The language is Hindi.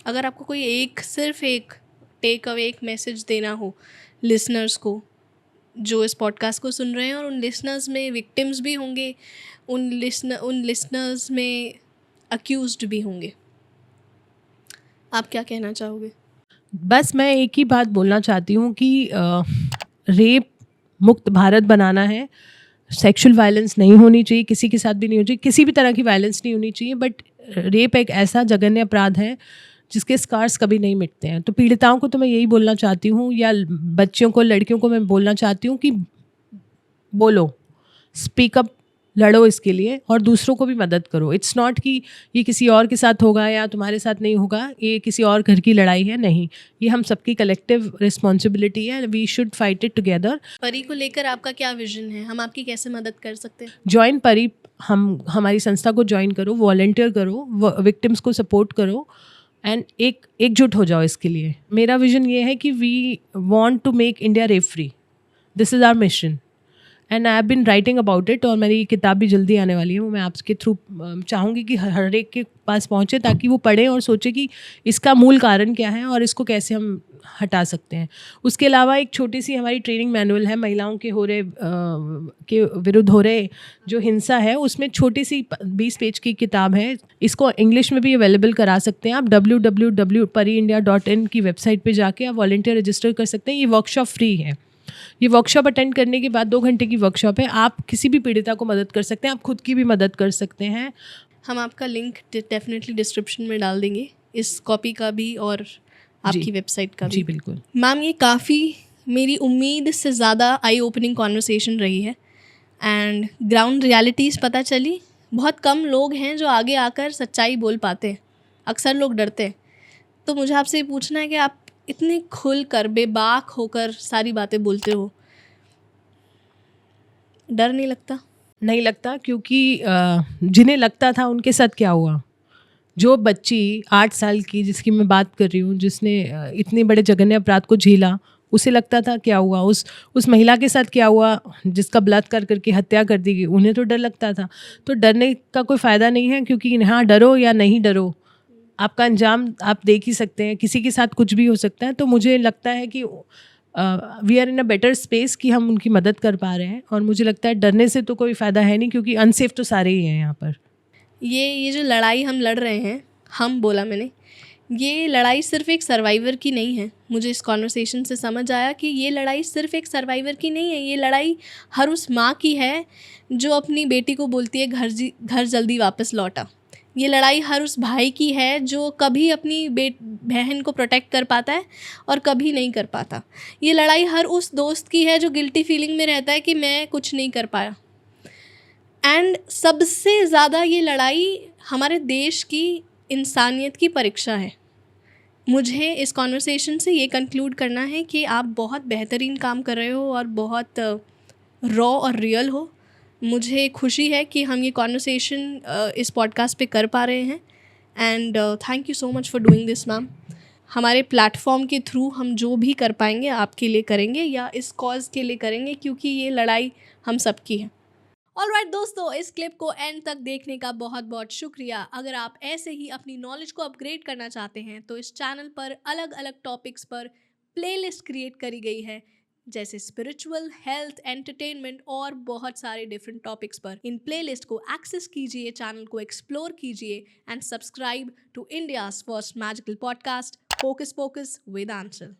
अगर आपको कोई सिर्फ एक टेक अवे, एक मैसेज देना हो लिसनर्स को जो इस पॉडकास्ट को सुन रहे हैं, और उन लिसनर्स में विक्टिम्स भी होंगे, उन लिसनर्स में अक्यूज्ड भी होंगे, आप क्या कहना चाहोगे? बस मैं एक ही बात बोलना चाहती हूँ कि रेप मुक्त भारत बनाना है। सेक्सुअल वायलेंस नहीं होनी चाहिए, किसी के साथ भी नहीं होनी चाहिए, किसी भी तरह की वायलेंस नहीं होनी चाहिए। बट रेप एक ऐसा जघन्य अपराध है जिसके स्कार्स कभी नहीं मिटते हैं। तो पीड़िताओं को तो मैं यही बोलना चाहती हूँ, या बच्चियों को, लड़कियों को मैं बोलना चाहती हूँ कि बोलो, स्पीक अप, लड़ो इसके लिए और दूसरों को भी मदद करो। इट्स नॉट कि ये किसी और के साथ होगा या तुम्हारे साथ नहीं होगा, ये किसी और घर की लड़ाई है, नहीं, ये हम सबकी कलेक्टिव रिस्पॉन्सिबिलिटी है। We should fight it together. Pari को लेकर आपका क्या विजन है? हम आपकी कैसे मदद कर सकते हैं? ज्वाइन परी, हमारी संस्था को ज्वाइन करो, वॉलंटियर करो, विक्टिम्स को सपोर्ट करो एंड एकजुट हो जाओ इसके लिए। मेरा विजन ये है कि we want to make India rape free. This is our mission and I have been writing about it, और मेरी किताब भी जल्दी आने वाली है। वो मैं आपके थ्रू चाहूँगी कि हर एक के पास पहुँचे, ताकि वो पढ़े और सोचे कि इसका मूल कारण क्या है और इसको कैसे हम हटा सकते हैं। उसके अलावा एक छोटी सी हमारी ट्रेनिंग मैनुअल है, महिलाओं के के विरुद्ध हो रहे जो हिंसा है, उसमें छोटी सी 20 पेज की किताब है। इसको इंग्लिश में भी अवेलेबल करा सकते हैं आप। www.pariindia.in की वेबसाइट पे जाके आप वॉलंटियर रजिस्टर कर सकते हैं। ये वर्कशॉप फ्री है। ये वर्कशॉप अटेंड करने के बाद 2 घंटे की वर्कशॉप है। आप किसी भी पीड़िता को मदद कर सकते हैं, आप खुद की भी मदद कर सकते हैं। हम आपका लिंक डेफिनेटली डिस्क्रिप्शन में डाल देंगे, इस कॉपी का भी और आपकी वेबसाइट का भी। जी बिल्कुल मैम, ये काफ़ी मेरी उम्मीद से ज़्यादा आई ओपनिंग कॉन्वर्सेशन रही है एंड ग्राउंड रियलिटीज़ पता चली। बहुत कम लोग हैं जो आगे आकर सच्चाई बोल पाते हैं, अक्सर लोग डरते हैं। तो मुझे आपसे ये पूछना है कि आप इतने खुल कर, बेबाक होकर सारी बातें बोलते हो, डर नहीं लगता? नहीं लगता, क्योंकि जिन्हें लगता था उनके साथ क्या हुआ। जो बच्ची 8 साल की जिसकी मैं बात कर रही हूँ, जिसने इतने बड़े जघन्य अपराध को झेला, उसे लगता था क्या हुआ। उस महिला के साथ क्या हुआ जिसका बलात्कार करके हत्या कर दी गई, उन्हें तो डर लगता था। तो डरने का कोई फ़ायदा नहीं है, क्योंकि यहाँ डरो या नहीं डरो, आपका अंजाम आप देख ही सकते हैं। किसी के साथ कुछ भी हो सकता है। तो मुझे लगता है कि we are in a better space कि हम उनकी मदद कर पा रहे हैं, और मुझे लगता है डरने से तो कोई फ़ायदा है नहीं, क्योंकि अनसेफ तो सारे ही हैं यहाँ पर। ये जो लड़ाई हम लड़ रहे हैं, हम बोला मैंने, ये लड़ाई सिर्फ एक सर्वाइवर की नहीं है। मुझे इस कॉन्वर्सेशन से समझ आया कि ये लड़ाई सिर्फ एक सर्वाइवर की नहीं है, ये लड़ाई हर उस माँ की है जो अपनी बेटी को बोलती है घर जल्दी वापस लौटा। ये लड़ाई हर उस भाई की है जो कभी अपनी बहन को प्रोटेक्ट कर पाता है और कभी नहीं कर पाता। ये लड़ाई हर उस दोस्त की है जो गिल्टी फीलिंग में रहता है कि मैं कुछ नहीं कर पाया। एंड सबसे ज़्यादा ये लड़ाई हमारे देश की इंसानियत की परीक्षा है। मुझे इस कॉन्वर्सेशन से ये कंक्लूड करना है कि आप बहुत बेहतरीन काम कर रहे हो और बहुत रॉ और रियल हो। मुझे खुशी है कि हम ये कॉन्वर्सेशन इस पॉडकास्ट पे कर पा रहे हैं and thank you so much for doing this ma'am. हमारे प्लेटफॉर्म के थ्रू हम जो भी कर पाएंगे आपके लिए करेंगे, या इस कॉज के लिए करेंगे, क्योंकि ये लड़ाई हम सबकी है। ऑलराइट दोस्तों, इस क्लिप को एंड तक देखने का बहुत बहुत शुक्रिया। अगर आप ऐसे ही अपनी नॉलेज को अपग्रेड करना चाहते हैं तो इस चैनल पर अलग अलग टॉपिक्स पर प्लेलिस्ट क्रिएट करी गई है, जैसे स्पिरिचुअल, हेल्थ, एंटरटेनमेंट और बहुत सारे डिफरेंट टॉपिक्स पर। इन प्लेलिस्ट को एक्सेस कीजिए, चैनल को एक्सप्लोर कीजिए and subscribe to India's first magical podcast, focus pocus with Aanchal.